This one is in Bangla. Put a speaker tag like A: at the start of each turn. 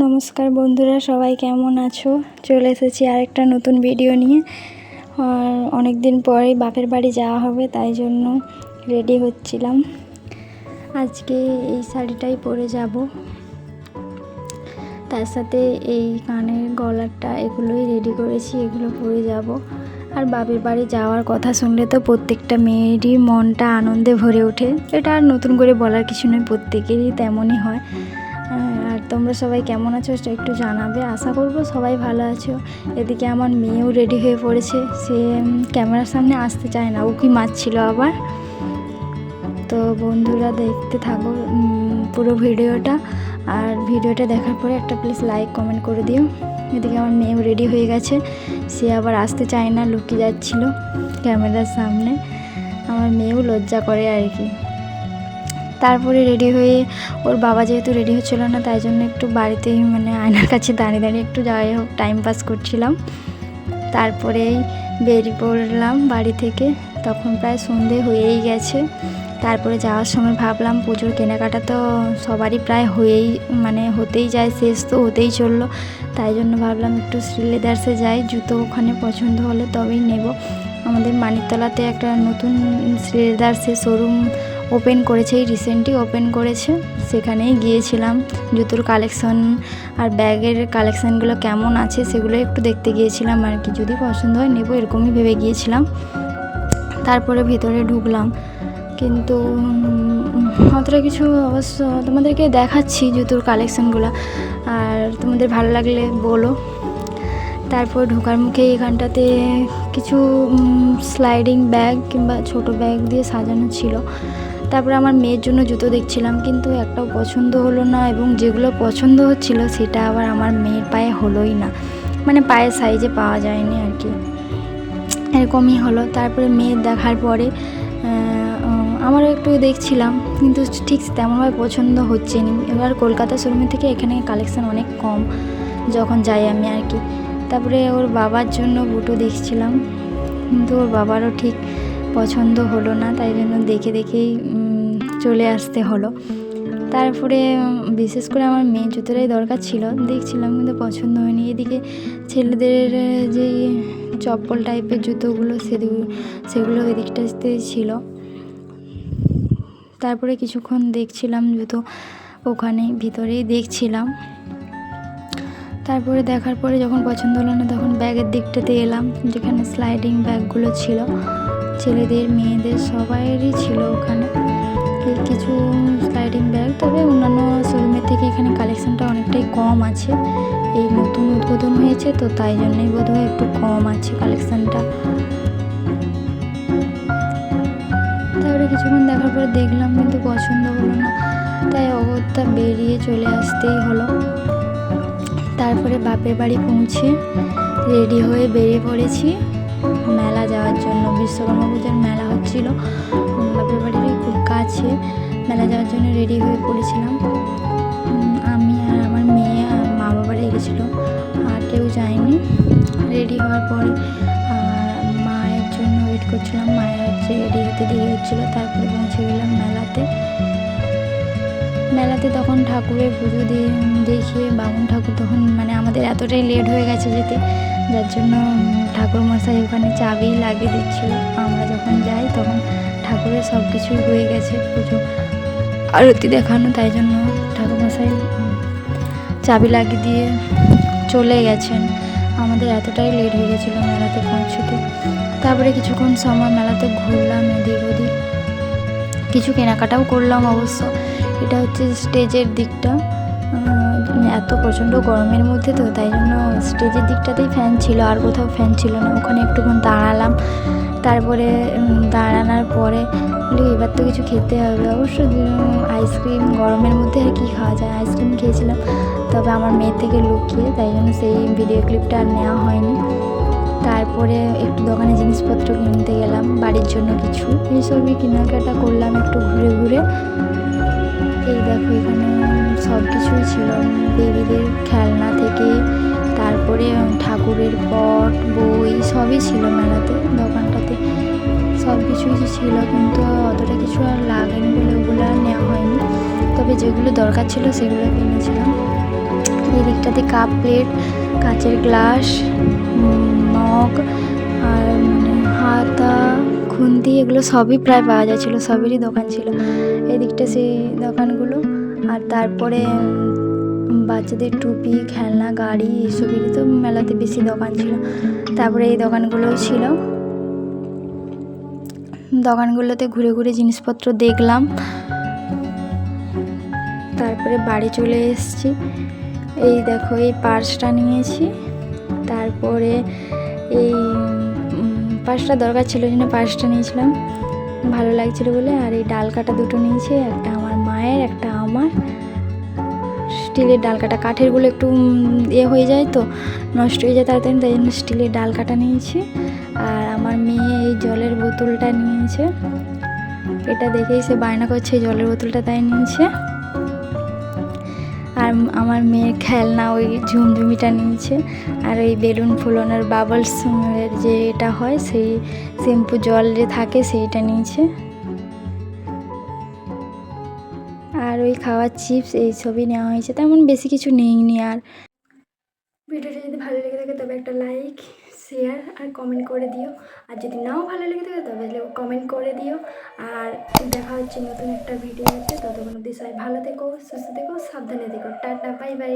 A: নমস্কার বন্ধুরা, সবাই কেমন আছো? চলে এসেছি আরেকটা নতুন ভিডিও নিয়ে। আর অনেক দিন পরেই বাপের বাড়ি যাওয়া হবে, তাই জন্য রেডি হচ্ছিলাম। আজকে এই শাড়িটাই পরে যাব, তার সাথে এই কানের গলারটা, এগুলোই রেডি করেছি, এগুলো পরে যাব। আর বাপের বাড়ি যাওয়ার কথা শুনলে তো প্রত্যেকটা মেয়েরই মনটা আনন্দে ভরে ওঠে। এটা আর নতুন করে বলার কিছু নয়, প্রত্যেকেরই তেমনই হয়। আর তোমরা সবাই কেমন আছো সেটা একটু জানাবে। আশা করবো সবাই ভালো আছো। এদিকে আমার মেয়েও রেডি হয়ে পড়েছে, সে ক্যামেরার সামনে আসতে চায় না, উকি মারছিল আবার। তো বন্ধুরা দেখতে থাকো পুরো ভিডিওটা, আর ভিডিওটা দেখার পরে একটা প্লিজ লাইক কমেন্ট করে দিও। এদিকে আমার মেয়েও রেডি হয়ে গেছে, সে আবার আসতে চায় না, লুকিয়ে যাচ্ছিল ক্যামেরার সামনে। আমার মেয়েও লজ্জা করে আর কি। তারপরে রেডি হয়ে, ওর বাবা যেহেতু রেডি হচ্ছিল না, তাই জন্য একটু বাড়িতেই আয়নার কাছে দাঁড়িয়ে দাঁড়িয়ে একটু যাই হোক টাইম পাস করছিলাম। তারপরেই বেরিয়ে পড়লাম বাড়ি থেকে। তখন প্রায় সন্ধে হয়েই গেছে। তারপরে যাওয়ার সময় ভাবলাম পুজোর কেনাকাটা তো সবারই প্রায় হতেই যায়, শেষ তো হতেই চললো। তাই জন্য ভাবলাম একটু শ্রীলেদার্সে যাই, জুতো ওখানে পছন্দ হলে তবেই নেব। আমাদের মানিকতলাতে একটা নতুন শ্রীলেদার্সের শোরুম ওপেন করেছে, এই রিসেন্টলি ওপেন করেছে। সেখানেই গিয়েছিলাম জুতোর কালেকশন আর ব্যাগের কালেকশানগুলো কেমন আছে সেগুলো একটু দেখতে গিয়েছিলাম আর কি। যদি পছন্দ হয় নেব, এরকমই ভেবে গিয়েছিলাম। তারপরে ভিতরে ঢুকলাম, কিন্তু অতটা কিছু অবশ্য তোমাদেরকে দেখাচ্ছি জুতোর কালেকশানগুলো, আর তোমাদের ভালো লাগলে বলো। তারপর ঢোকার মুখে এখানটাতে কিছু স্লাইডিং ব্যাগ কিংবা ছোট ব্যাগ দিয়ে সাজানো ছিল। তারপরে আমার মেয়ের জন্য জুতো দেখছিলাম, কিন্তু একটাও পছন্দ হলো না, এবং যেগুলো পছন্দ হচ্ছিল সেটা আবার আমার মেয়ের পায়ে হলোই না, পায়ের সাইজে পাওয়া যায়নি আর কি, এরকমই হলো। তারপরে মেয়ের দেখার পরে আমারও একটু দেখছিলাম, কিন্তু ঠিক তেমনভাবে পছন্দ হচ্ছে না। এবার কলকাতা শোরুমের থেকে এখানে কালেকশান অনেক কম যখন যাই আমি আর কি। তারপরে ওর বাবার জন্য বুটো দেখছিলাম, কিন্তু ওর বাবারও ঠিক পছন্দ হলো না, তাই জন্য দেখেই চলে আসতে হলো। তারপরে বিশেষ করে আমার মেয়ের জুতোটাই দরকার ছিল, দেখছিলাম কিন্তু পছন্দ হয়নি। এদিকে ছেলেদের যেই চপ্পল টাইপের জুতোগুলো সেগুলো এদিকটাতে ছিল। তারপরে কিছুক্ষণ দেখছিলাম জুতো, ওখানে ভিতরেই দেখছিলাম। তারপরে দেখার পরে যখন পছন্দ হলো না, তখন ব্যাগের দিকটাতে এলাম, যেখানে স্লাইডিং ব্যাগগুলো ছিল, ছেলেদের মেয়েদের সবাইয়েরই ছিল ওখানে কিছু স্লাইডিং ব্যাগ। তবে অন্যান্য শোরুমের থেকে এখানে কালেকশানটা অনেকটাই কম আছে, এই নতুন উদ্বোধন হয়েছে তো, তাই জন্যই বোধহয় একটু কম আছে কালেকশানটা। তারপরে কিছুক্ষণ দেখার পরে দেখলাম, কিন্তু পছন্দ হলো না, তাই অগত্যা বেরিয়ে চলে আসতেই হলো। তারপরে বাপের বাড়ি পৌঁছে রেডি হয়ে বেরিয়ে পড়েছি মেলা যাওয়ার জন্য। বিশ্বকর্মা পূজার মেলা হচ্ছিল বাপের বাড়ির খুব কাছে, মেলা যাওয়ার জন্য রেডি হয়ে পড়েছিলাম। আমি আর আমার মেয়ে আর মা বাবারা গেছিলো, আর কেউ যায়নি। রেডি হওয়ার পরে মায়ের জন্য ওয়েট করছিলাম, মায়ের রেডি হতে দেরি হচ্ছিলো। তারপরে পৌঁছে গেলাম মেলাতে তখন ঠাকুরের পুজো দেখিয়ে বামুন ঠাকুর তখন আমাদের এতটাই লেট হয়ে গেছে যেতে, যার জন্য ঠাকুর মশাই ওখানে চাবি লাগিয়ে দিচ্ছিল। আমরা যখন যাই তখন ঠাকুরের সব কিছুই হয়ে গেছে, পুজো আরতি দেখানো, তাই জন্য ঠাকুর মশাই চাবি লাগিয়ে দিয়ে চলে গেছেন। আমাদের এতটাই লেট হয়ে গেছিলো মেলাতে পৌঁছতে। তারপরে কিছুক্ষণ সময় মেলাতে ঘুরলাম এদিক ওদিক, কিছু কেনাকাটাও করলাম অবশ্য। এটা হচ্ছে স্টেজের দিকটা, এত প্রচণ্ড গরমের মধ্যে তো, তাই জন্য স্টেজের দিকটাতেই ফ্যান ছিল, আর কোথাও ফ্যান ছিল না। ওখানে একটুক্ষণ দাঁড়ালাম, তারপরে দাঁড়ানোর পরে এবার তো কিছু খেতে হবে। অবশ্য আইসক্রিম, গরমের মধ্যে আর কি খাওয়া যায়, আইসক্রিম খেয়েছিলাম, তবে আমার মেয়ের থেকে লুকিয়ে, তাই জন্য সেই ভিডিও ক্লিপটা আর নেওয়া হয়নি। তারপরে একটু দোকানে জিনিসপত্র কিনতে গেলাম বাড়ির জন্য কিছু, এইসবই কেনাকাটা করলাম একটু ঘুরে ঘুরে। এই দেখো এখানে সব কিছুই ছিল, বেবিদের খেলনা থেকে তারপরে ঠাকুরের পট, বই সবই ছিল মেলাতে, দোকানটাতে সব কিছুই ছিল, কিন্তু অতটা কিছু আর লাগেনি বলে ওগুলো আর নেওয়া হয়নি। তবে যেগুলো দরকার ছিল সেগুলো কিনেছিলাম। এদিকে নিচটাতে কাপ প্লেট, কাচের গ্লাস, মগ আর হাতা, খুন্তি এগুলো সবই প্রায় পাওয়া যাচ্ছিলো, সবেরই দোকান ছিল এদিকটা সেই দোকানগুলো। আর তারপরে বাচ্চাদের টুপি, খেলনা, গাড়ি এসবেরই তো মেলাতে বেশি দোকান ছিল। তারপরে এই দোকানগুলোও ছিল। দোকানগুলোতে ঘুরে ঘুরে জিনিসপত্র দেখলাম, তারপরে বাড়ি চলে এসেছি। এই দেখো এই পার্সটা নিয়েছি, তারপরে এই পার্সটা দরকার ছিল জন্য পার্সটা নিয়েছিলাম, ভালো লাগছিলো বলে। আর এই ডাল কাটা দুটো নিয়েছি, একটা আমার মায়ের, একটা আমার। স্টিলের ডাল কাটা, কাঠেরগুলো একটু হয়ে যায় তো, নষ্ট হয়ে যায় তাড়াতাড়ি, তাই জন্য স্টিলের ডাল কাটা নিয়েছি। আর আমার মেয়ে এই জলের বোতলটা নিয়েছে, এটা দেখেই সে বায়না করছে এই জলের বোতলটা, তাই নিয়েছে। আর আমার মেয়ের খেলনা ওই ঝুমঝুমিটা নিয়েছে। আর ওই বেলুন ফুলানোর বাবলস যে এটা হয়, সেই শ্যাম্পু জল যে থাকে সেইটা নিয়েছে। আর ওই খাওয়ার চিপস এইসবই নেওয়া হয়েছে, তেমন বেশি কিছু নেইনি। আর ভিডিওটা যদি ভালো লেগে থাকে তবে একটা লাইক, শেয়ার আর কমেন্ট করে দিও। আর যদি নাও ভালো লেগে থাকে তবে কমেন্ট করে দিও। আর দেখা হচ্ছে নতুন একটা ভিডিওতে, ততক্ষণ অবধি সবাই ভালো থেকো, সুস্থ থেকো, সাবধানে থেকো। Tata, bye bye.